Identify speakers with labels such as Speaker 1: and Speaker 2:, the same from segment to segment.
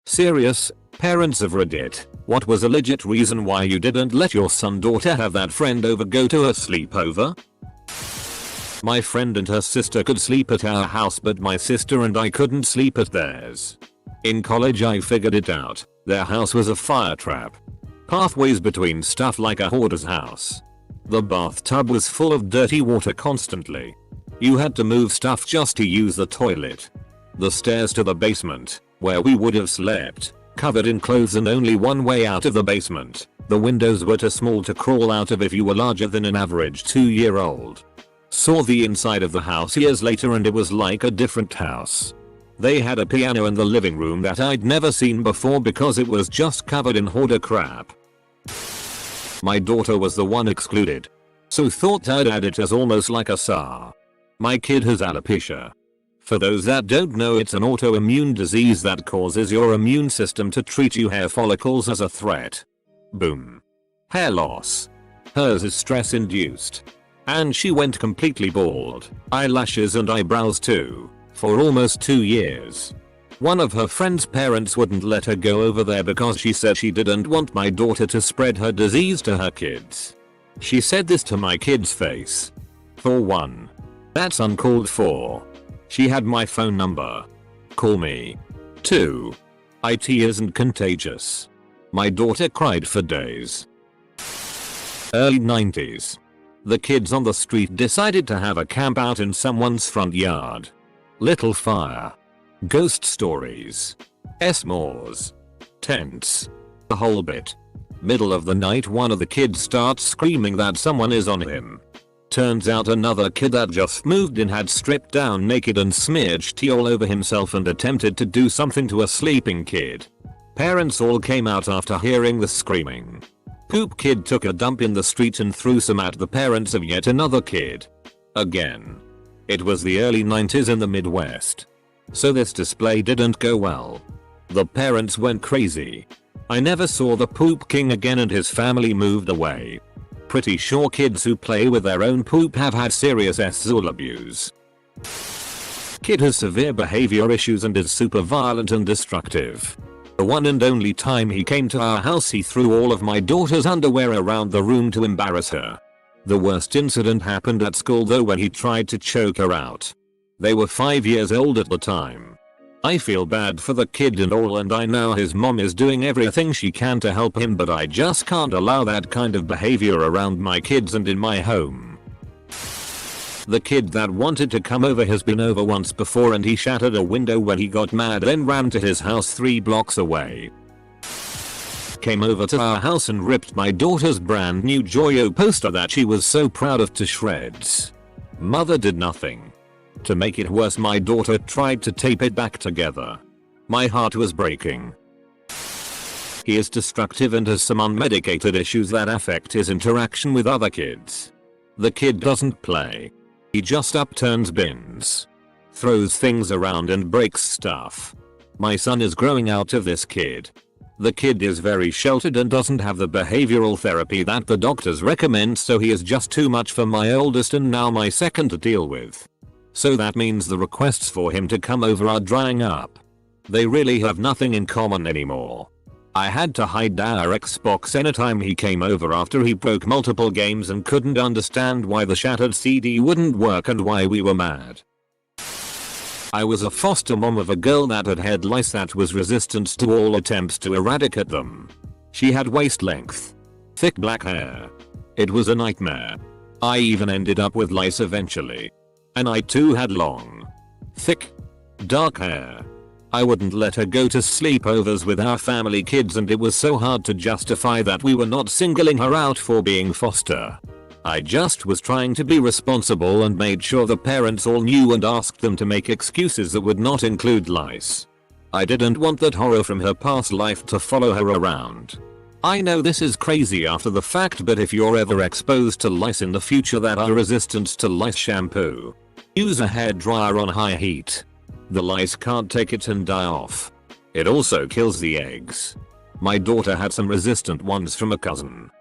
Speaker 1: Serious, parents of Reddit, what was a legit reason why you didn't let your son/daughter have that friend over go to a sleepover? My friend and her sister could sleep at our house but my sister and I couldn't sleep at theirs. In college I figured it out, their house was a fire trap. Pathways between stuff like a hoarder's house. The bathtub was full of dirty water constantly. You had to move stuff just to use the toilet. The stairs to the basement, where we would have slept, covered in clothes and only one way out of the basement. The windows were too small to crawl out of if you were larger than an average 2-year-old. Saw the inside of the house years later and it was like a different house. They had a piano in the living room that I'd never seen before because it was just covered in hoarder crap. My daughter was the one excluded. So thought I'd add it as almost like a SAR. My kid has alopecia. For those that don't know, it's an autoimmune disease that causes your immune system to treat your hair follicles as a threat. Boom. Hair loss. Hers is stress induced. And she went completely bald, eyelashes and eyebrows too, for almost 2 years. One of her friend's parents wouldn't let her go over there because she said she didn't want my daughter to spread her disease to her kids. She said this to my kid's face. For one, that's uncalled for. She had my phone number. Call me. 2. IT isn't contagious. My daughter cried for days. Early 90s. The kids on the street decided to have a camp out in someone's front yard. Little fire. Ghost stories. S'mores. Tents. The whole bit. Middle of the night one of the kids starts screaming that someone is on him. Turns out another kid that just moved in had stripped down naked and smeared tea all over himself and attempted to do something to a sleeping kid. Parents all came out after hearing the screaming. Poop kid took a dump in the street and threw some at the parents of yet another kid. Again. It was the early 90s in the Midwest. So this display didn't go well. The parents went crazy. I never saw the poop king again and his family moved away. Pretty sure kids who play with their own poop have had serious sexual abuse. Kid has severe behavior issues and is super violent and destructive. The one and only time he came to our house he threw all of my daughter's underwear around the room to embarrass her. The worst incident happened at school though when he tried to choke her out. They were 5 years old at the time. I feel bad for the kid and all and I know his mom is doing everything she can to help him but I just can't allow that kind of behavior around my kids and in my home. The kid that wanted to come over has been over once before and he shattered a window when he got mad then ran to his house 3 blocks away. Came over to our house and ripped my daughter's brand new Joyo poster that she was so proud of to shreds. Mother did nothing. To make it worse my daughter tried to tape it back together. My heart was breaking. He is destructive and has some unmedicated issues that affect his interaction with other kids. The kid doesn't play. He just upturns bins. Throws things around and breaks stuff. My son is growing out of this kid. The kid is very sheltered and doesn't have the behavioral therapy that the doctors recommend so he is just too much for my oldest and now my second to deal with. So that means the requests for him to come over are drying up. They really have nothing in common anymore. I had to hide our Xbox anytime he came over after he broke multiple games and couldn't understand why the shattered CD wouldn't work and why we were mad. I was a foster mom of a girl that had head lice that was resistant to all attempts to eradicate them. She had waist length, thick black hair. It was a nightmare. I even ended up with lice eventually. And I too had long, thick, dark hair. I wouldn't let her go to sleepovers with our family kids and it was so hard to justify that we were not singling her out for being foster. I just was trying to be responsible and made sure the parents all knew and asked them to make excuses that would not include lice. I didn't want that horror from her past life to follow her around. I know this is crazy after the fact but if you're ever exposed to lice in the future that are resistant to lice shampoo, use a hairdryer on high heat. The lice can't take it and die off. It also kills the eggs. My daughter had some resistant ones from a cousin.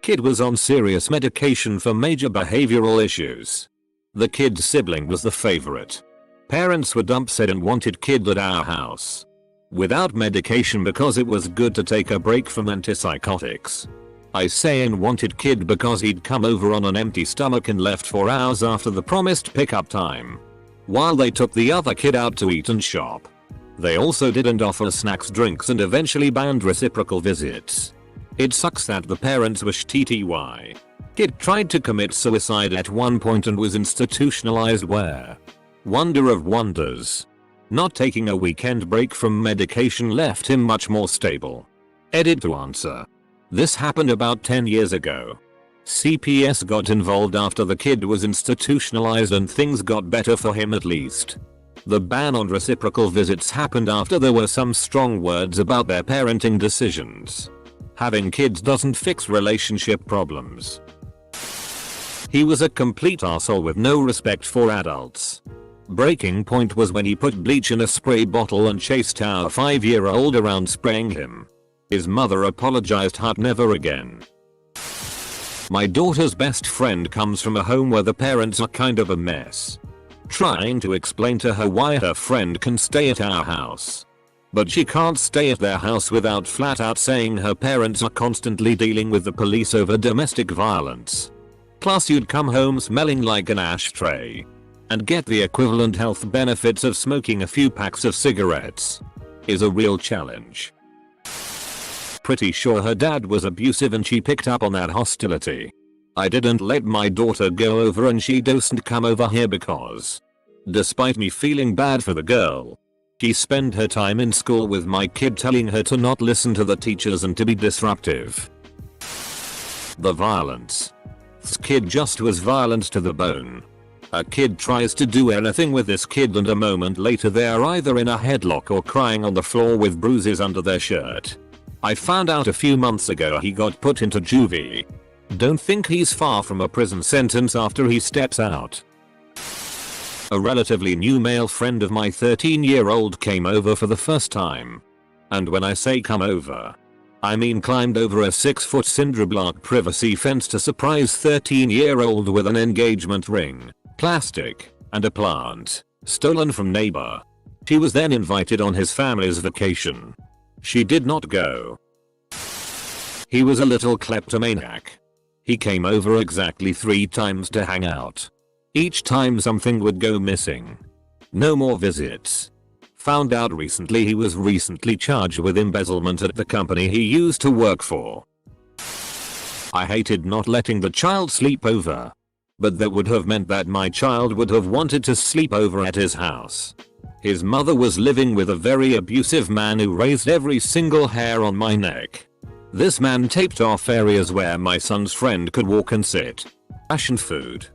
Speaker 1: Kid was on serious medication for major behavioral issues. The kid's sibling was the favorite. Parents were upset and wanted kid at our house. without medication because it was good to take a break from antipsychotics. I say unwanted kid because he'd come over on an empty stomach and left 4 hours after the promised pickup time. While they took the other kid out to eat and shop. They also didn't offer snacks, drinks, and eventually banned reciprocal visits. It sucks that the parents wished TTY. Kid tried to commit suicide at one point and was institutionalized where? Wonder of wonders. Not taking a weekend break from medication left him much more stable. Edit to answer. This happened about 10 years ago. CPS got involved after the kid was institutionalized and things got better for him at least. The ban on reciprocal visits happened after there were some strong words about their parenting decisions. Having kids doesn't fix relationship problems. He was a complete asshole with no respect for adults. Breaking point was when he put bleach in a spray bottle and chased our 5-year-old around spraying him. His mother apologized but never again. My daughter's best friend comes from a home where the parents are kind of a mess. Trying to explain to her why her friend can stay at our house. But she can't stay at their house without flat out saying her parents are constantly dealing with the police over domestic violence. Plus you'd come home smelling like an ashtray. And get the equivalent health benefits of smoking a few packs of cigarettes. Is a real challenge. Pretty sure her dad was abusive and she picked up on that hostility. I didn't let my daughter go over and she doesn't come over here because, despite me feeling bad for the girl, she spent her time in school with my kid telling her to not listen to the teachers and to be disruptive. The violence. This kid just was violent to the bone. A kid tries to do anything with this kid and a moment later they are either in a headlock or crying on the floor with bruises under their shirt. I found out a few months ago he got put into juvie. Don't think he's far from a prison sentence after he steps out. A relatively new male friend of my 13-year-old came over for the first time. And when I say come over, I mean climbed over a 6-foot cinder block privacy fence to surprise 13-year-old with an engagement ring, plastic, and a plant, stolen from neighbor. She was then invited on his family's vacation. She did not go. He was a little kleptomaniac. He came over exactly 3 times to hang out. Each time something would go missing. No more visits. Found out recently he was recently charged with embezzlement at the company he used to work for. I hated not letting the child sleep over. But that would have meant that my child would have wanted to sleep over at his house. His mother was living with a very abusive man who raised every single hair on my neck. This man taped off areas where my son's friend could walk and sit, ration food,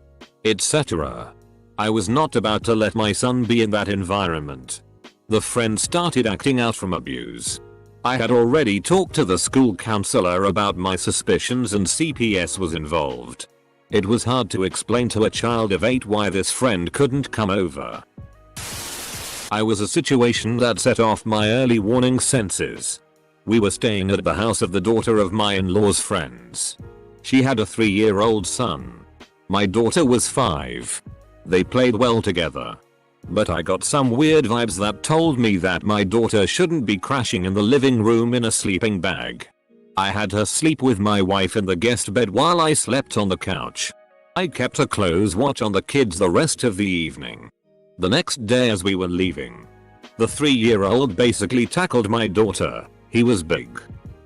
Speaker 1: etc. I was not about to let my son be in that environment. The friend started acting out from abuse. I had already talked to the school counselor about my suspicions and CPS was involved. It was hard to explain to a child of 8 why this friend couldn't come over. I was a situation that set off my early warning senses. We were staying at the house of the daughter of my in-laws' friends. She had a 3-year-old son. My daughter was 5. They played well together. But I got some weird vibes that told me that my daughter shouldn't be crashing in the living room in a sleeping bag. I had her sleep with my wife in the guest bed while I slept on the couch. I kept a close watch on the kids the rest of the evening. The next day as we were leaving, the 3-year-old basically tackled my daughter. He was big.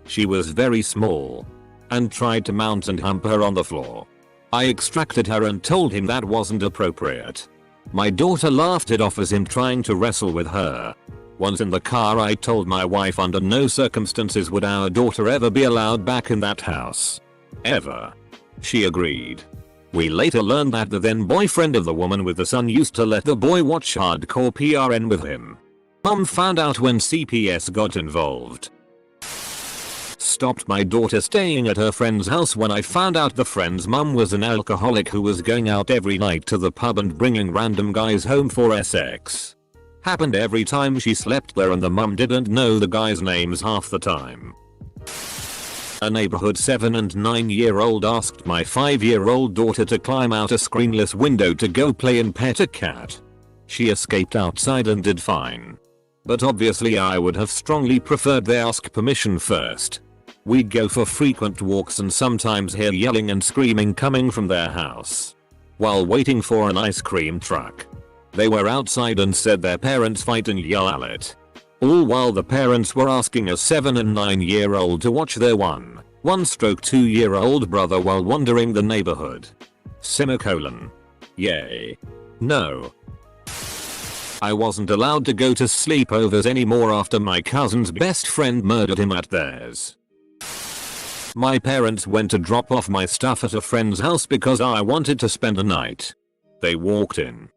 Speaker 1: She was very small. And tried to mount and hump her on the floor. I extracted her and told him that wasn't appropriate. My daughter laughed it off as him trying to wrestle with her. Once in the car I told my wife under no circumstances would our daughter ever be allowed back in that house. Ever. She agreed. We later learned that the then boyfriend of the woman with the son used to let the boy watch hardcore PRN with him. Mom found out when CPS got involved. Stopped my daughter staying at her friend's house when I found out the friend's mum was an alcoholic who was going out every night to the pub and bringing random guys home for sex. Happened every time she slept there and the mum didn't know the guys' names half the time. A neighborhood 7 and 9-year-old asked my 5-year-old daughter to climb out a screenless window to go play and pet a cat. She escaped outside and did fine. But obviously I would have strongly preferred they ask permission first. We'd go for frequent walks and sometimes hear yelling and screaming coming from their house. While waiting for an ice cream truck, they were outside and said their parents fight and yell at it. All while the parents were asking a 7 and 9-year-old to watch their 1-2-year-old brother while wandering the neighborhood. Semicolon. Yay. No. I wasn't allowed to go to sleepovers anymore after my cousin's best friend murdered him at theirs. My parents went to drop off my stuff at a friend's house because I wanted to spend the night. They walked in.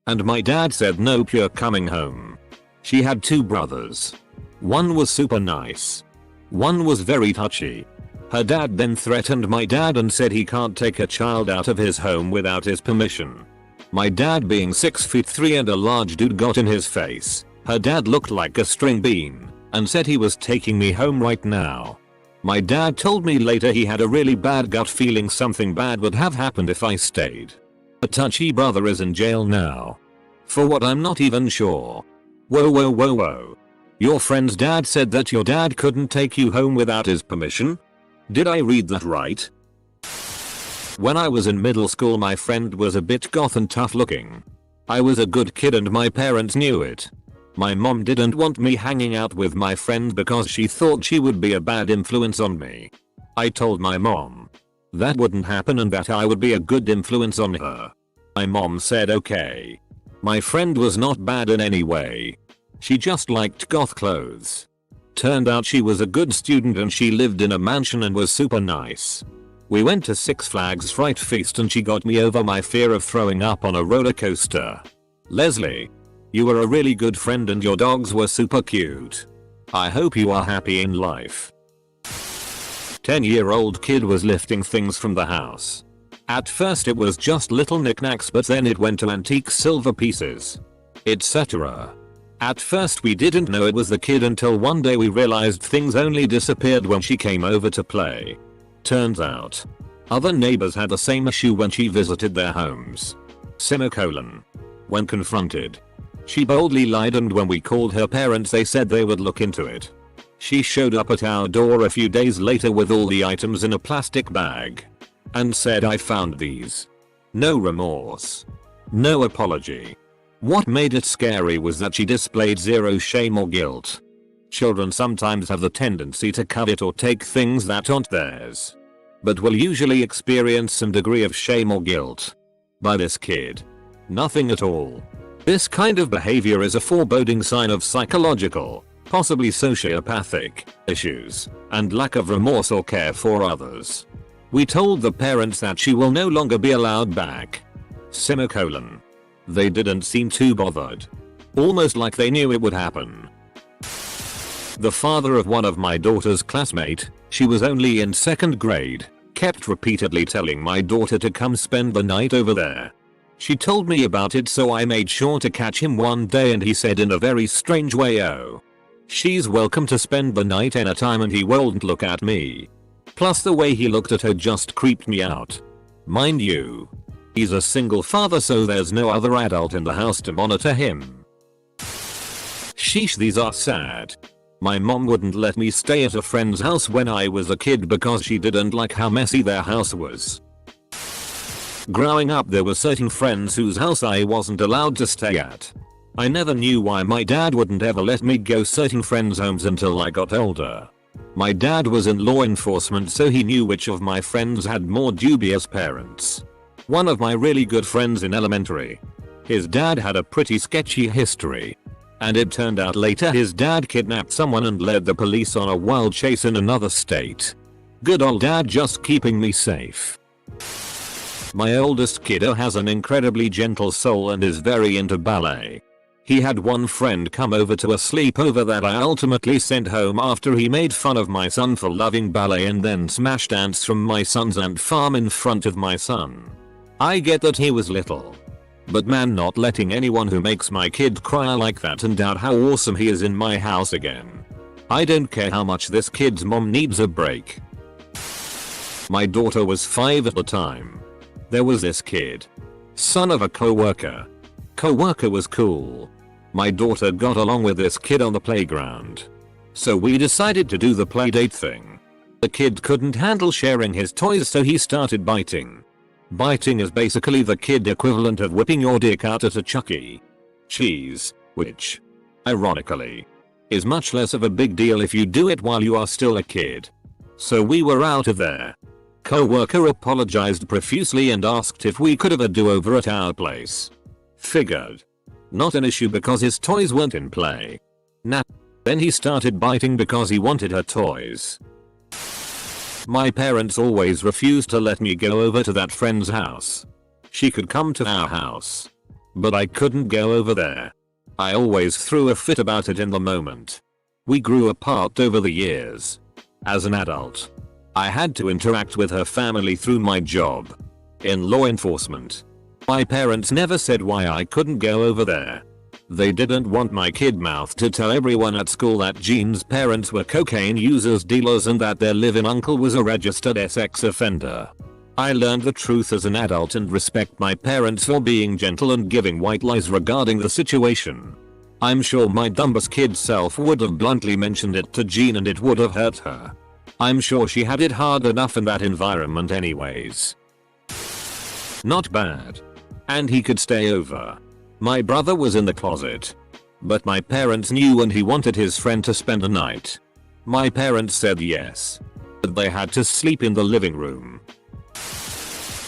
Speaker 1: And my dad said nope, you're coming home. She had 2 brothers. One was super nice. One was very touchy. Her dad then threatened my dad and said he can't take a child out of his home without his permission. My dad, being 6'3" and a large dude, got in his face. Her dad looked like a string bean and said he was taking me home right now. My dad told me later he had a really bad gut feeling something bad would have happened if I stayed. A touchy brother is in jail now. For what, I'm not even sure. Whoa whoa whoa whoa. Your friend's dad said that your dad couldn't take you home without his permission? Did I read that right? When I was in middle school, my friend was a bit goth and tough looking. I was a good kid and my parents knew it. My mom didn't want me hanging out with my friend because she thought she would be a bad influence on me. I told my mom that wouldn't happen and that I would be a good influence on her. My mom said okay. My friend was not bad in any way. She just liked goth clothes. Turned out she was a good student and she lived in a mansion and was super nice. We went to Six Flags Fright Feast and she got me over my fear of throwing up on a roller coaster. Leslie, you were a really good friend and your dogs were super cute. I hope you are happy in life. 10-year-old kid was lifting things from the house. At first it was just little knickknacks, but then it went to antique silver pieces, etc. At first we didn't know it was the kid until one day we realized things only disappeared when she came over to play. Turns out, other neighbors had the same issue when she visited their homes. Semicolon. When confronted, she boldly lied, and when we called her parents they said they would look into it. She showed up at our door a few days later with all the items in a plastic bag. And said, I found these. No remorse. No apology. What made it scary was that she displayed zero shame or guilt. Children sometimes have the tendency to covet or take things that aren't theirs, but will usually experience some degree of shame or guilt. By this kid, nothing at all. This kind of behavior is a foreboding sign of psychological, possibly sociopathic, issues, and lack of remorse or care for others. We told the parents that she will no longer be allowed back. Semicolon. They didn't seem too bothered. Almost like they knew it would happen. The father of one of my daughter's classmate, she was only in 2nd grade, kept repeatedly telling my daughter to come spend the night over there. She told me about it, so I made sure to catch him one day and he said in a very strange way, oh, she's welcome to spend the night anytime, and he won't look at me. Plus the way he looked at her just creeped me out. Mind you, he's a single father, so there's no other adult in the house to monitor him. Sheesh, these are sad. My mom wouldn't let me stay at a friend's house when I was a kid because she didn't like how messy their house was. Growing up there were certain friends whose house I wasn't allowed to stay at. I never knew why my dad wouldn't ever let me go certain friends' homes until I got older. My dad was in law enforcement, so he knew which of my friends had more dubious parents. One of my really good friends in elementary, his dad had a pretty sketchy history. And it turned out later his dad kidnapped someone and led the police on a wild chase in another state. Good old dad just keeping me safe. My oldest kiddo has an incredibly gentle soul and is very into ballet. He had one friend come over to a sleepover that I ultimately sent home after he made fun of my son for loving ballet and then smashed ants from my son's ant farm in front of my son. I get that he was little, but man, not letting anyone who makes my kid cry like that and doubt how awesome he is in my house again. I don't care how much this kid's mom needs a break. My daughter was 5 at the time. There was this kid, son of a coworker. Coworker was cool. My daughter got along with this kid on the playground. So we decided to do the playdate thing. The kid couldn't handle sharing his toys, so he started biting. Biting is basically the kid equivalent of whipping your dick out at a Chuck E. Cheese, which, ironically, is much less of a big deal if you do it while you are still a kid. So we were out of there. Co-worker apologized profusely and asked if we could have a do-over at our place. Figured. Not an issue because his toys weren't in play. Nah. Then he started biting because he wanted her toys. My parents always refused to let me go over to that friend's house. She could come to our house, but I couldn't go over there. I always threw a fit about it in the moment. We grew apart over the years. As an adult, I had to interact with her family through my job in law enforcement. My parents never said why I couldn't go over there. They didn't want my kid mouth to tell everyone at school that Jean's parents were cocaine users, dealers, and that their live-in uncle was a registered sex offender. I learned the truth as an adult and respect my parents for being gentle and giving white lies regarding the situation. I'm sure my dumbass kid self would have bluntly mentioned it to Jean and it would have hurt her. I'm sure she had it hard enough in that environment anyways. Not bad. And he could stay over. My brother was in the closet, but my parents knew and he wanted his friend to spend the night. My parents said yes, but they had to sleep in the living room.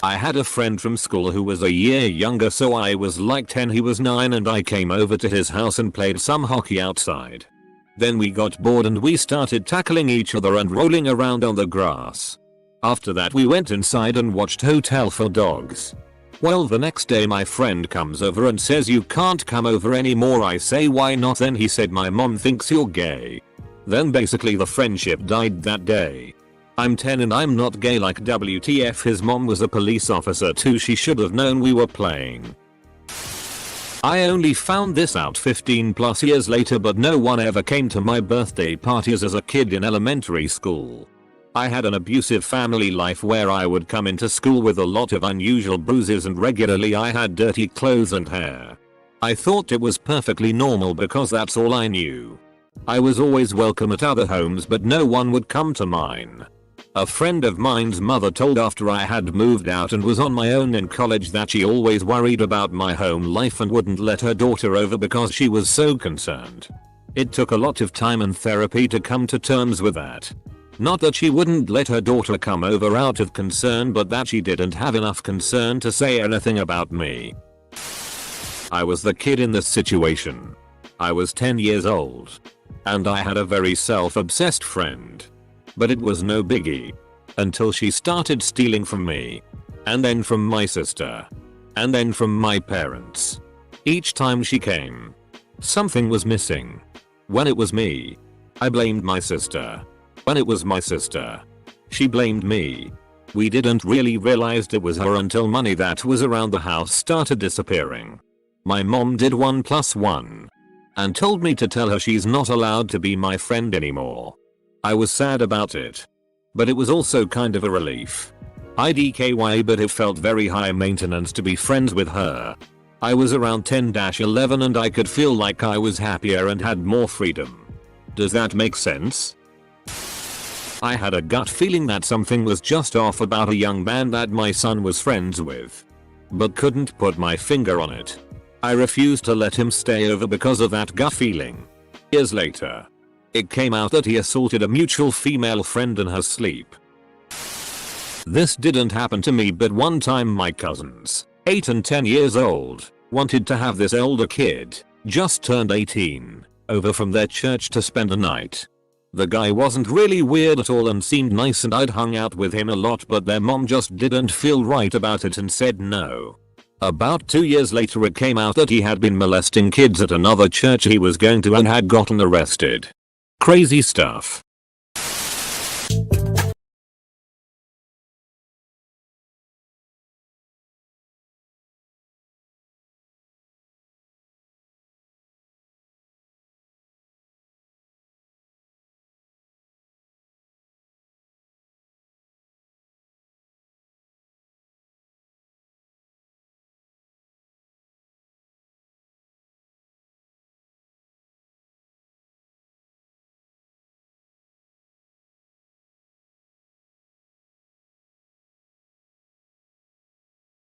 Speaker 1: I had a friend from school who was a year younger, so I was like 10, he was 9, and I came over to his house and played some hockey outside. Then we got bored and we started tackling each other and rolling around on the grass. After that we went inside and watched Hotel for Dogs. Well, the next day my friend comes over and says, "You can't come over anymore." I say, "Why not?" Then he said, "My mom thinks you're gay." Then basically the friendship died that day. I'm 10 and I'm not gay, like WTF. His mom was a police officer too, she should have known we were playing. I only found this out 15 plus years later, but no one ever came to my birthday parties as a kid in elementary school. I had an abusive family life where I would come into school with a lot of unusual bruises and regularly I had dirty clothes and hair. I thought it was perfectly normal because that's all I knew. I was always welcome at other homes but no one would come to mine. A friend of mine's mother told after I had moved out and was on my own in college that she always worried about my home life and wouldn't let her daughter over because she was so concerned. It took a lot of time and therapy to come to terms with that. Not that she wouldn't let her daughter come over out of concern, but that she didn't have enough concern to say anything about me. I was the kid in this situation. I was 10 years old. And I had a very self-obsessed friend. But it was no biggie. Until she started stealing from me. And then from my sister. And then from my parents. Each time she came, something was missing. When it was me, I blamed my sister. When it was my sister, she blamed me. We didn't really realize it was her until money that was around the house started disappearing. My mom did 1 + 1 and told me to tell her she's not allowed to be my friend anymore. I was sad about it, but it was also kind of a relief. IDKY, but it felt very high maintenance to be friends with her. I was around 10-11 and I could feel like I was happier and had more freedom. Does that make sense? I had a gut feeling that something was just off about a young man that my son was friends with, but couldn't put my finger on it. I refused to let him stay over because of that gut feeling. Years later, it came out that he assaulted a mutual female friend in her sleep. This didn't happen to me, but one time my cousins, 8 and 10 years old, wanted to have this older kid, just turned 18, over from their church to spend the night. The guy wasn't really weird at all and seemed nice and I'd hung out with him a lot, but their mom just didn't feel right about it and said no. About 2 years later it came out that he had been molesting kids at another church he was going to and had gotten arrested. Crazy stuff.